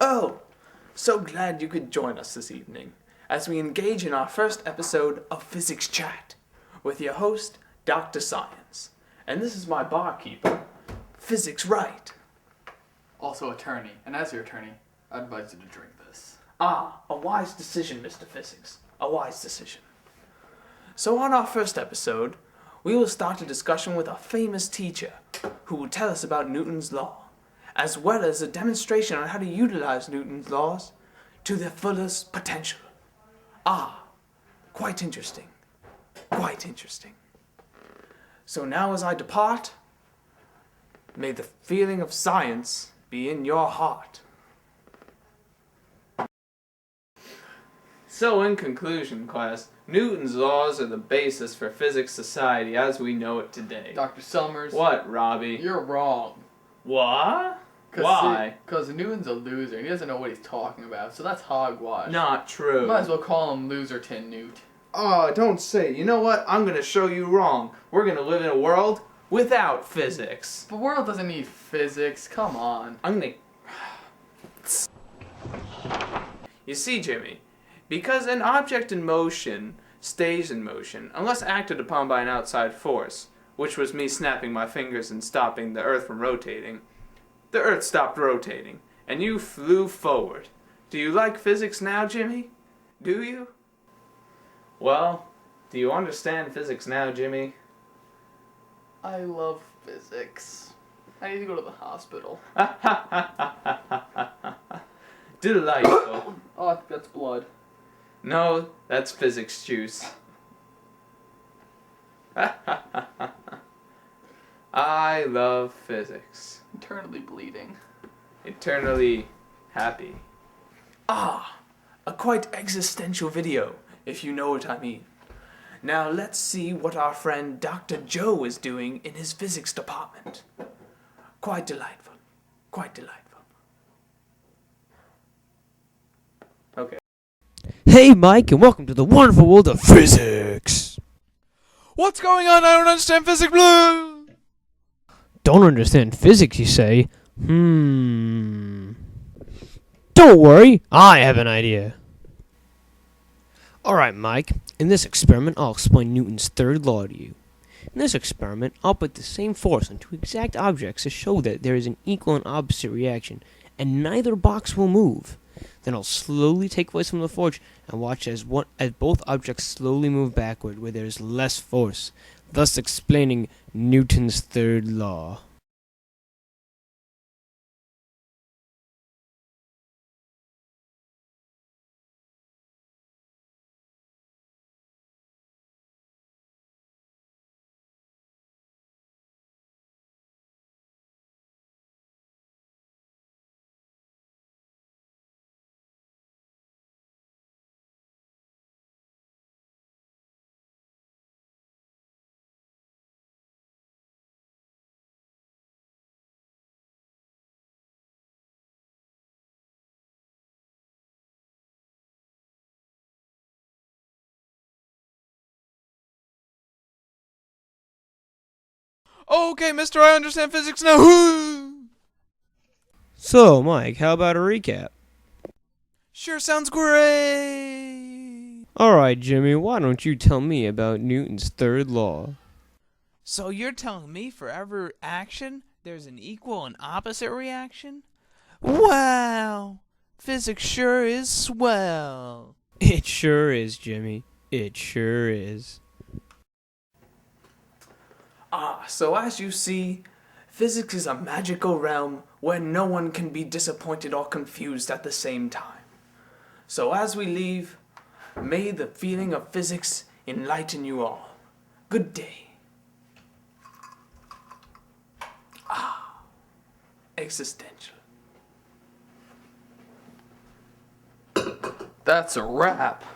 Oh, so glad you could join us this evening as we engage in our first episode of Physics Chat with your host, Dr. Science. And this is my barkeeper, Physics Right. Also attorney, and as your attorney, I advise you to drink this. Ah, a wise decision, Mr. Physics. A wise decision. So on our first episode, we will start a discussion with a famous teacher who will tell us about Newton's law, as well as a demonstration on how to utilize Newton's laws to their fullest potential. Ah, quite interesting. Quite interesting. So now as I depart, may the feeling of science be in your heart. So in conclusion, class, Newton's laws are the basis for physics society as we know it today. Dr. Summers. What, Robbie? You're wrong. What? Why? Because Newton's a loser. He doesn't know what he's talking about, so that's hogwash. Not true. Might as well call him Loserton Newt. Oh, don't say it. You know what? I'm going to show you wrong. We're going to live in a world without physics. The world doesn't need physics. Come on. I'm going to... You see, Jimmy, because an object in motion stays in motion unless acted upon by an outside force, which was me snapping my fingers and stopping the Earth from rotating, the Earth stopped rotating, and you flew forward. Do you like physics now, Jimmy? Do you? Well, do you understand physics now, Jimmy? I love physics. I need to go to the hospital. Delightful. Oh, that's blood. No, that's physics juice. I love physics. Internally bleeding. Eternally happy. Ah, a quite existential video, if you know what I mean. Now let's see what our friend Dr. Joe is doing in his physics department. Quite delightful. Quite delightful. Okay. Hey Mike, and welcome to the wonderful world of physics! What's going on? I don't understand physics. Blue. Don't understand physics, you say? Don't worry, I have an idea. Alright Mike, in this experiment I'll explain Newton's third law to you. In this experiment, I'll put the same force on two exact objects to show that there is an equal and opposite reaction, and neither box will move. Then I'll slowly take away some of the force and watch as both objects slowly move backward where there is less force, thus explaining Newton's third law. Okay, mister, I understand physics now. So Mike, how about a recap? Sure sounds great. Alright Jimmy, why don't you tell me about Newton's third law? So you're telling me for every action, there's an equal and opposite reaction? Wow. Physics sure is swell. It sure is, Jimmy. It sure is. Ah, so as you see, physics is a magical realm where no one can be disappointed or confused at the same time. So as we leave, may the feeling of physics enlighten you all. Good day. Ah, existential. That's a wrap.